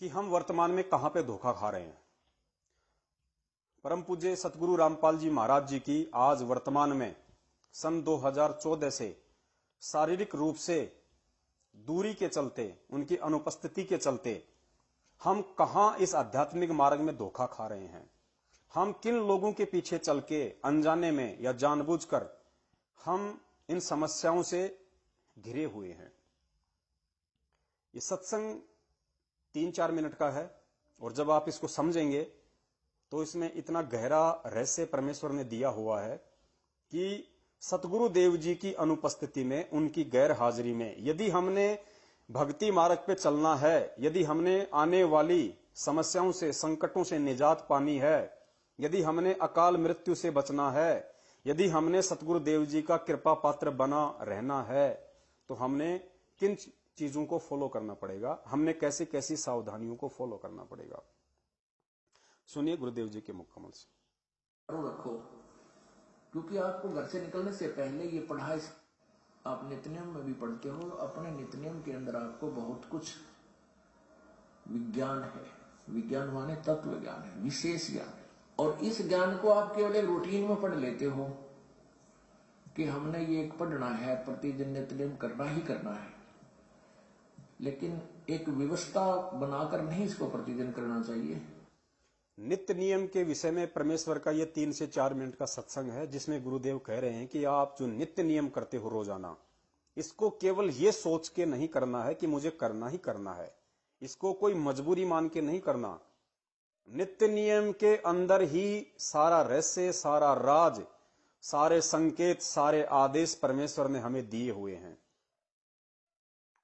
कि हम वर्तमान में कहां पे धोखा खा रहे हैं। परम पूज्य सतगुरु रामपाल जी महाराज जी की आज वर्तमान में सन 2014 से शारीरिक रूप से दूरी के चलते, उनकी अनुपस्थिति के चलते हम कहां इस आध्यात्मिक मार्ग में धोखा खा रहे हैं। हम किन लोगों के पीछे चल के अनजाने में या जानबूझकर हम इन समस्याओं से घिरे हुए हैं। ये सत्संग 3-4 मिनट का है और जब आप इसको समझेंगे तो इसमें इतना गहरा रहस्य परमेश्वर ने दिया हुआ है कि सतगुरु देव जी की अनुपस्थिति में, उनकी गैर हाजिरी में यदि हमने भक्ति मार्ग पे चलना है, यदि हमने आने वाली समस्याओं से, संकटों से निजात पानी है, यदि हमने अकाल मृत्यु से बचना है, यदि हमने सतगुरु देव जी का कृपा पात्र बना रहना है, तो हमने किन चीजों को फॉलो करना पड़ेगा, हमने कैसी कैसी सावधानियों को फॉलो करना पड़ेगा। सुनिए गुरुदेव जी के मुख कमल से। रखो, क्योंकि आपको घर से निकलने से पहले ये पढ़ाई आप नित्यनियम में भी पढ़ते हो। अपने नित्यनियम के अंदर आपको बहुत कुछ विज्ञान है। विज्ञान माने तत्व ज्ञान है, विशेष ज्ञान है। और इस ज्ञान को आप केवल एक रूटीन में पढ़ लेते हो कि हमने ये पढ़ना है, प्रतिदिन नित्यनियम करना ही करना है, लेकिन एक व्यवस्था बनाकर नहीं इसको प्रतिदिन करना चाहिए। नित्य नियम के विषय में परमेश्वर का ये 3 से 4 मिनट का सत्संग है, जिसमें गुरुदेव कह रहे हैं कि आप जो नित्य नियम करते हो रोजाना, इसको केवल ये सोच के नहीं करना है कि मुझे करना ही करना है, इसको कोई मजबूरी मान के नहीं करना। नित्य नियम के अंदर ही सारा रहस्य, सारा राज, सारे संकेत, सारे आदेश परमेश्वर ने हमें दिए हुए हैं।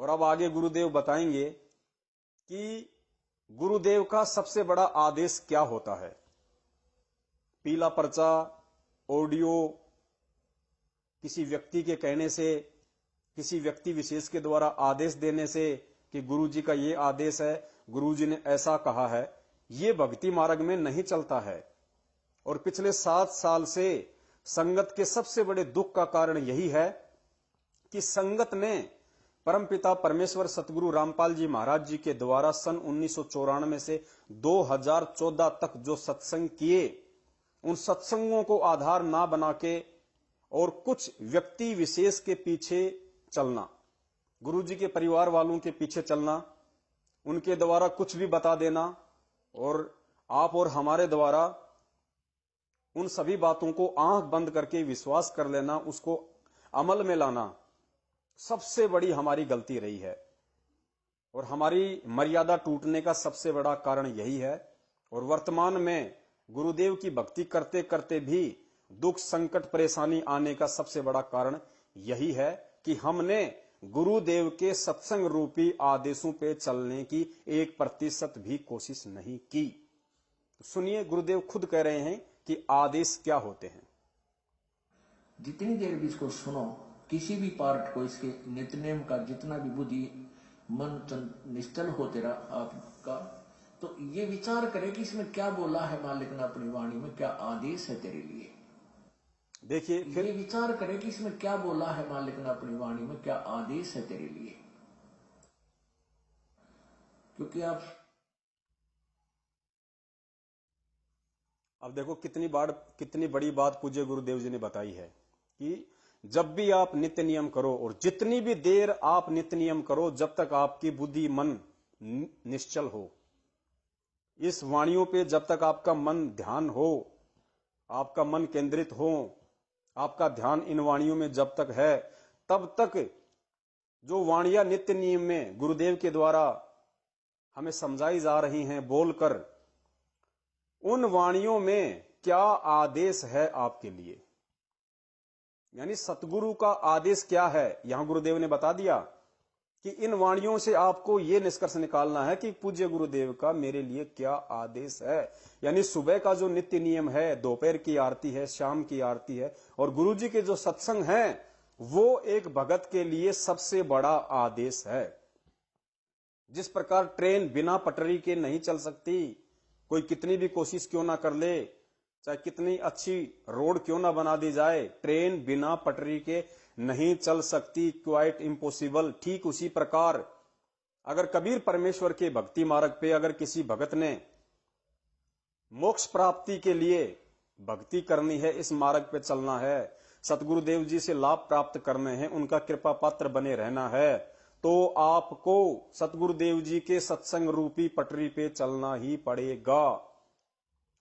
और अब आगे गुरुदेव बताएंगे कि गुरुदेव का सबसे बड़ा आदेश क्या होता है। पीला पर्चा, ऑडियो, किसी व्यक्ति के कहने से, किसी व्यक्ति विशेष के द्वारा आदेश देने से कि गुरु जी का ये आदेश है, गुरु जी ने ऐसा कहा है, ये भक्ति मार्ग में नहीं चलता है। और पिछले 7 साल से संगत के सबसे बड़े दुख का कारण यही है कि संगत ने परमपिता परमेश्वर सतगुरु रामपाल जी महाराज जी के द्वारा सन 1994 से 2014 तक जो सत्संग किए, उन सत्संगों को आधार ना बना के और कुछ व्यक्ति विशेष के पीछे चलना, गुरु जी के परिवार वालों के पीछे चलना, उनके द्वारा कुछ भी बता देना और आप और हमारे द्वारा उन सभी बातों को आंख बंद करके विश्वास कर लेना, उसको अमल में लाना, सबसे बड़ी हमारी गलती रही है। और हमारी मर्यादा टूटने का सबसे बड़ा कारण यही है। और वर्तमान में गुरुदेव की भक्ति करते करते भी दुख, संकट, परेशानी आने का सबसे बड़ा कारण यही है कि हमने गुरुदेव के सत्संग रूपी आदेशों पे चलने की 1% भी कोशिश नहीं की। तो सुनिए, गुरुदेव खुद कह रहे हैं कि आदेश क्या होते हैं। जितनी देर भी इसको सुनो, किसी भी पार्ट को, इसके नित्यनेम का जितना भी बुद्धि मन निश्चल हो तेरा आपका, तो ये विचार करे कि इसमें क्या बोला है मालिक ने अपनी वाणी में, क्या आदेश है तेरे लिए। देखिए, फिर ये विचार करे कि इसमें क्या बोला है मालिक ने अपनी वाणी में, क्या आदेश है तेरे लिए। क्योंकि आप अब देखो कितनी बड़ी बात पूज्य गुरुदेव जी ने बताई है कि जब भी आप नित्य नियम करो और जितनी भी देर आप नित्य नियम करो, जब तक आपकी बुद्धि मन निश्चल हो, इस वाणियों पे जब तक आपका मन ध्यान हो, आपका मन केंद्रित हो, आपका ध्यान इन वाणियों में जब तक है, तब तक जो वाणियां नित्य नियम में गुरुदेव के द्वारा हमें समझाई जा रही हैं बोलकर, उन वाणियों में क्या आदेश है आपके लिए, यानी सतगुरु का आदेश क्या है, यहां गुरुदेव ने बता दिया कि इन वाणियों से आपको यह निष्कर्ष निकालना है कि पूज्य गुरुदेव का मेरे लिए क्या आदेश है। यानी सुबह का जो नित्य नियम है, दोपहर की आरती है, शाम की आरती है, और गुरु जी के जो सत्संग हैं, वो एक भगत के लिए सबसे बड़ा आदेश है। जिस प्रकार ट्रेन बिना पटरी के नहीं चल सकती, कोई कितनी भी कोशिश क्यों ना कर ले, चाहे कितनी अच्छी रोड क्यों ना बना दी जाए, ट्रेन बिना पटरी के नहीं चल सकती, क्वाइट इम्पॉसिबल। ठीक उसी प्रकार अगर कबीर परमेश्वर के भक्ति मार्ग पे अगर किसी भगत ने मोक्ष प्राप्ति के लिए भक्ति करनी है, इस मार्ग पे चलना है, सतगुरुदेव जी से लाभ प्राप्त करने हैं, उनका कृपा पात्र बने रहना है, तो आपको सतगुरुदेव जी के सत्संग रूपी पटरी पे चलना ही पड़ेगा।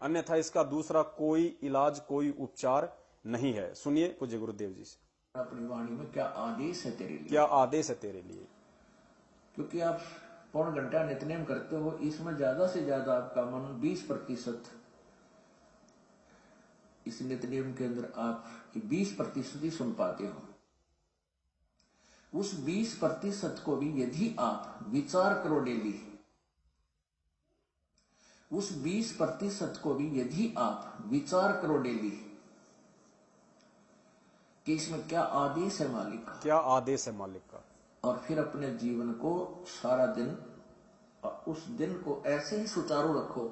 अन्यथा इसका दूसरा कोई इलाज, कोई उपचार नहीं है। सुनिए पूज्य गुरुदेव जी से। अपनी वाणी में क्या आदेश है तेरे लिए? क्या आदेश है तेरे लिए? क्योंकि आप पौन घंटा नित्यनेम करते हो, इसमें ज्यादा से ज्यादा आपका मन 20% इस नित्यनेम के अंदर आप 20% ही सुन पाते हो। उस 20% को भी यदि आप विचार करो डेली, उस 20% को भी यदि आप विचार करो डेली कि इसमें क्या आदेश है मालिक का, क्या आदेश है मालिक का, और फिर अपने जीवन को सारा दिन, उस दिन को ऐसे ही सुचारू रखो।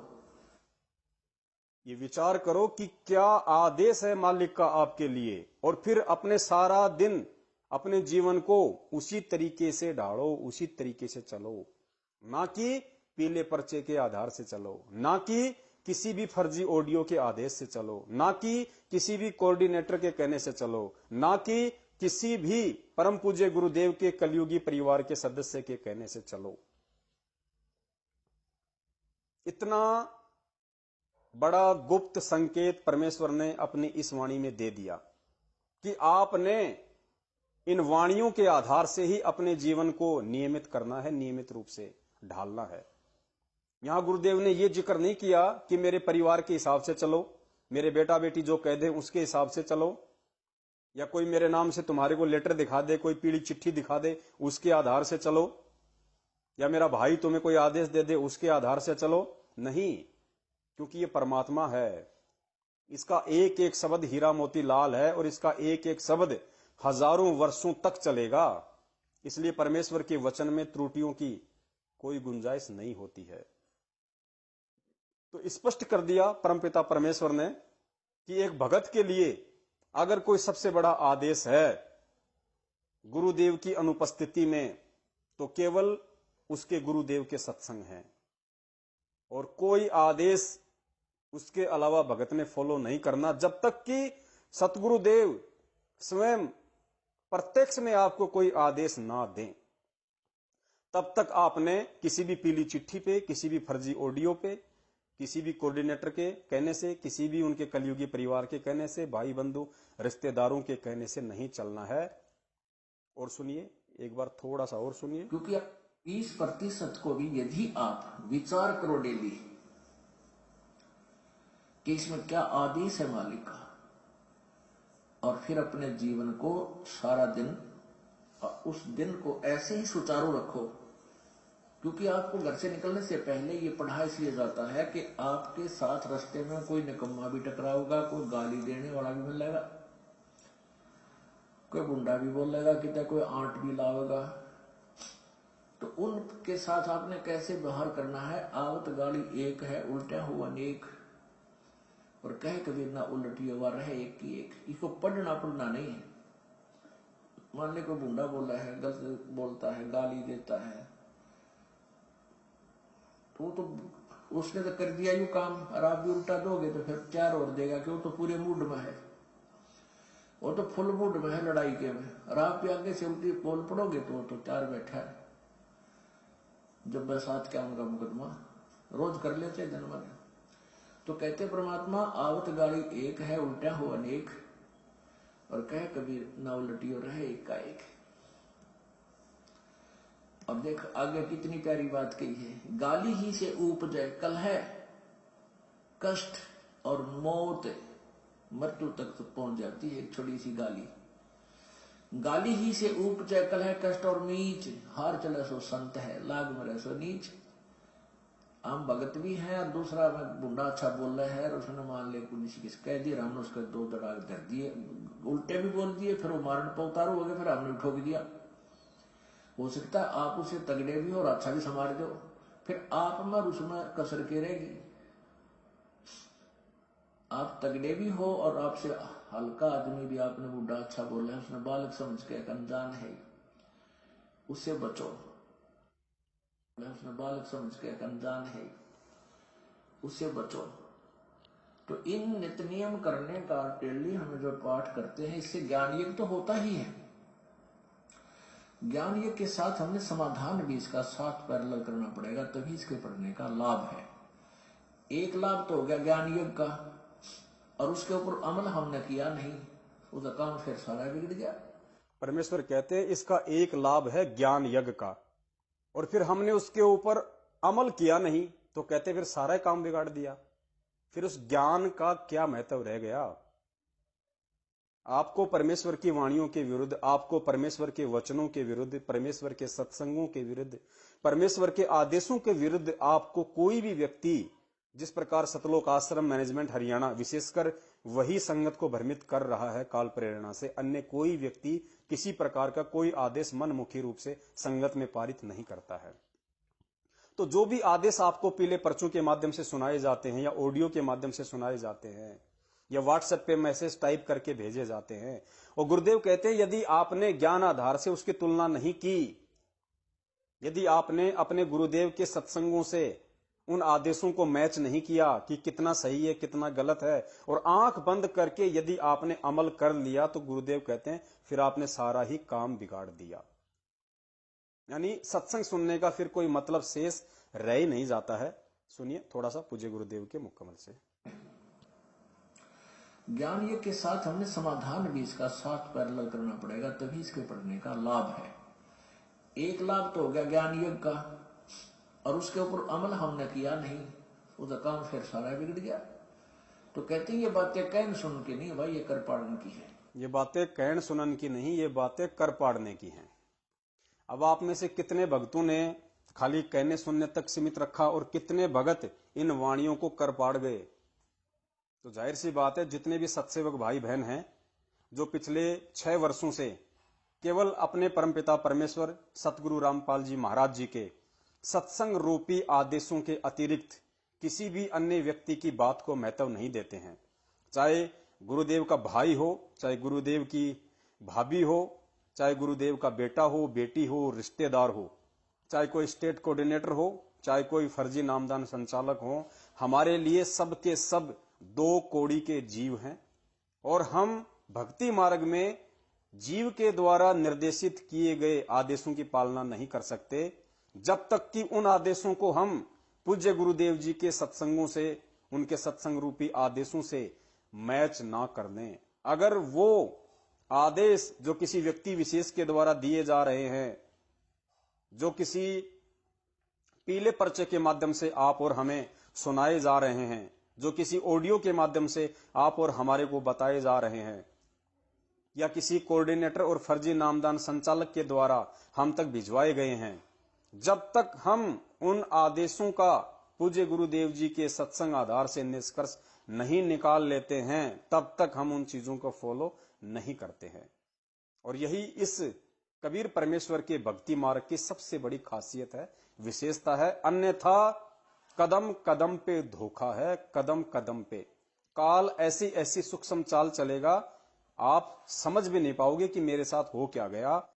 ये विचार करो कि क्या आदेश है मालिक का आपके लिए, और फिर अपने सारा दिन, अपने जीवन को उसी तरीके से ढालो, उसी तरीके से चलो। ना कि पीले पर्चे के आधार से चलो, ना कि किसी भी फर्जी ऑडियो के आदेश से चलो, ना कि किसी भी कोऑर्डिनेटर के कहने से चलो, ना कि किसी भी परम पूज्य गुरुदेव के कलयुगी परिवार के सदस्य के कहने से चलो। इतना बड़ा गुप्त संकेत परमेश्वर ने अपनी इस वाणी में दे दिया कि आपने इन वाणियों के आधार से ही अपने जीवन को नियमित करना है, नियमित रूप से ढालना है। यहां गुरुदेव ने यह जिक्र नहीं किया कि मेरे परिवार के हिसाब से चलो, मेरे बेटा बेटी जो कह दे उसके हिसाब से चलो, या कोई मेरे नाम से तुम्हारे को लेटर दिखा दे, कोई पीली चिट्ठी दिखा दे उसके आधार से चलो, या मेरा भाई तुम्हें कोई आदेश दे दे उसके आधार से चलो। नहीं, क्योंकि ये परमात्मा है, इसका एक एक शब्द हीरा मोती लाल है, और इसका एक एक शब्द हजारों वर्षों तक चलेगा। इसलिए परमेश्वर के वचन में त्रुटियों की कोई गुंजाइश नहीं होती है। तो स्पष्ट कर दिया परमपिता परमेश्वर ने कि एक भगत के लिए अगर कोई सबसे बड़ा आदेश है गुरुदेव की अनुपस्थिति में, तो केवल उसके गुरुदेव के सत्संग हैं, और कोई आदेश उसके अलावा भगत ने फॉलो नहीं करना, जब तक कि सतगुरुदेव स्वयं प्रत्यक्ष में आपको कोई आदेश ना दें। तब तक आपने किसी भी पीली चिट्ठी पे, किसी भी फर्जी ऑडियो पे, किसी भी कोऑर्डिनेटर के कहने से, किसी भी उनके कलयुगी परिवार के कहने से, भाई बंधु रिश्तेदारों के कहने से नहीं चलना है। और सुनिए, एक बार थोड़ा सा और सुनिए। क्योंकि 20% को भी यदि आप विचार करो डेली कि इसमें क्या आदेश है मालिक का, और फिर अपने जीवन को सारा दिन, उस दिन को ऐसे ही सुचारू रखो। क्योंकि आपको घर से निकलने से पहले ये पढ़ा इसलिए जाता है कि आपके साथ रास्ते में कोई निकम्मा भी टकराओगा, कोई गाली देने वाला भी मिलेगा, कोई गुंडा भी बोलेगा, कितना कोई आंट भी लावेगा। तो उनके साथ आपने कैसे व्यवहार करना है? आवत गाली एक है, उल्टा हुआ अनेक, और कह कबीर ना उलटी हुआ रहे एक की एक। इसको पढ़ना पढ़ना नहीं है। मान ले कोई गुंडा बोला है, गलत बोलता है, गाली देता है, तो उसने तो कर दिया यू काम, और आप भी उल्टा दोगे तो फिर 4 और देगा कि वो तो पूरे मूड में है, वो तो फुल मूड में है लड़ाई के में, और आप भी आगे से उल्टी बोल पड़ोगे तो वो तो 4 बैठा है। जब बरसात क्या उनका मुकदमा रोज कर लेते दिन भर। तो कहते परमात्मा आवत गाड़ी एक है, उल्टा हो अनेक, और कह कबीर ना उलटी और रहे एक का एक। अब देख आगे कितनी प्यारी बात कही है। गाली ही से उपजे कलह, कष्ट और मौत, मृत्यु तक तो पहुंच जाती है एक छोटी सी गाली। गाली ही से उपजे कलह, कष्ट और मीच, हार चले सो संत है, लाग मरे सो नीच। हम भगत भी हैं, और दूसरा में बुंडा अच्छा बोल रहा है, और उसने मान ले पुलिस किस कह दिया, हमने उसके 2 दड़ाक धर दिए, उल्टे भी बोल दिए, फिर वो मारण पर उतारू हो गए, फिर हमने ठोक दिया। हो सकता है आप उसे तगड़े भी हो और अच्छा भी संभाल दो, फिर आप में उसमें कसर के रहेगी। आप तगड़े भी हो और आपसे हल्का आदमी भी आपने बूढ़ा अच्छा बोला है, उसने बालक समझ के एक अनजान है, उससे बचो। उसने बालक समझ के एक अनजान है, उससे बचो। तो इन नित्य नियम करने का डेली हम जो पाठ करते हैं, इससे ज्ञान यज्ञ तो होता ही है। ज्ञान यज्ञ के साथ हमने समाधान भी इसका साथ पैरेलल करना पड़ेगा, तभी इसके पढ़ने का लाभ है। एक लाभ तो हो गया ज्ञान यज्ञ का, और उसके ऊपर अमल हमने किया नहीं, उसका काम फिर सारा बिगड़ गया। परमेश्वर कहते हैं इसका एक लाभ है ज्ञान यज्ञ का, और फिर हमने उसके ऊपर अमल किया नहीं तो कहते फिर सारा काम बिगाड़ दिया। फिर उस ज्ञान का क्या महत्व रह गया? आपको परमेश्वर की वाणियों के विरुद्ध, आपको परमेश्वर के वचनों के विरुद्ध, परमेश्वर के सत्संगों के विरुद्ध, परमेश्वर के आदेशों के विरुद्ध आपको कोई भी व्यक्ति, जिस प्रकार सतलोक आश्रम मैनेजमेंट हरियाणा विशेषकर वही संगत को भ्रमित कर रहा है काल प्रेरणा से, अन्य कोई व्यक्ति किसी प्रकार का कोई आदेश मनमुखी रूप से संगत में पारित नहीं करता है। तो जो भी आदेश आपको पीले पर्चों के माध्यम से सुनाए जाते हैं, या ऑडियो के माध्यम से सुनाए जाते हैं, या व्हाट्सएप पे मैसेज टाइप करके भेजे जाते हैं, और गुरुदेव कहते हैं यदि आपने ज्ञान आधार से उसकी तुलना नहीं की, यदि आपने अपने गुरुदेव के सत्संगों से उन आदेशों को मैच नहीं किया कि कितना सही है कितना गलत है, और आंख बंद करके यदि आपने अमल कर लिया, तो गुरुदेव कहते हैं फिर आपने सारा ही काम बिगाड़ दिया। यानी सत्संग सुनने का फिर कोई मतलब शेष रह ही नहीं जाता है। सुनिए थोड़ा सा पूज्य गुरुदेव के मुकम्मल से। ज्ञान यज्ञ के साथ हमने समाधान भी इसका साथ पैरेलल करना पड़ेगा, तभी इसके पढ़ने का लाभ है। एक लाभ तो हो गया ज्ञान यज्ञ का, और उसके ऊपर अमल हमने किया नहीं, उसका काम फिर सारा बिगड़ गया। तो कहते हैं ये बातें कहन सुन की नहीं भाई, ये कर पाड़ने की है। ये बातें कहन सुनन की नहीं, ये बातें कर पाड़ने की हैं। अब आप में से कितने भक्तों ने खाली कहने सुनने तक सीमित रखा, और कितने भगत इन वाणियों को कर पाड़ गए? तो जाहिर सी बात है जितने भी सत्सेवक भाई बहन हैं, जो पिछले 6 वर्षों से केवल अपने परमपिता परमेश्वर सतगुरु रामपाल जी महाराज जी के सत्संग रूपी आदेशों के अतिरिक्त किसी भी अन्य व्यक्ति की बात को महत्व नहीं देते हैं, चाहे गुरुदेव का भाई हो, चाहे गुरुदेव की भाभी हो, चाहे गुरुदेव का बेटा हो, बेटी हो, रिश्तेदार हो, चाहे कोई स्टेट कोऑर्डिनेटर हो, चाहे कोई फर्जी नामदान संचालक हो, हमारे लिए सब के सब 2 कौड़ी के जीव हैं, और हम भक्ति मार्ग में जीव के द्वारा निर्देशित किए गए आदेशों की पालना नहीं कर सकते जब तक कि उन आदेशों को हम पूज्य गुरुदेव जी के सत्संगों से, उनके सत्संग रूपी आदेशों से मैच ना कर दें। अगर वो आदेश जो किसी व्यक्ति विशेष के द्वारा दिए जा रहे हैं, जो किसी पीले पर्चे के माध्यम से आप और हमें सुनाए जा रहे हैं, जो किसी ऑडियो के माध्यम से आप और हमारे को बताए जा रहे हैं, या किसी कोऑर्डिनेटर और फर्जी नामदान संचालक के द्वारा हम तक भिजवाए गए हैं, जब तक हम उन आदेशों का पूज्य गुरुदेव जी के सत्संग आधार से निष्कर्ष नहीं निकाल लेते हैं, तब तक हम उन चीजों को फॉलो नहीं करते हैं। और यही इस कबीर परमेश्वर के भक्ति मार्ग की सबसे बड़ी खासियत है, विशेषता है। अन्यथा कदम कदम पे धोखा है, कदम कदम पे काल ऐसी ऐसी सूक्ष्म चाल चलेगा, आप समझ भी नहीं पाओगे कि मेरे साथ हो क्या गया।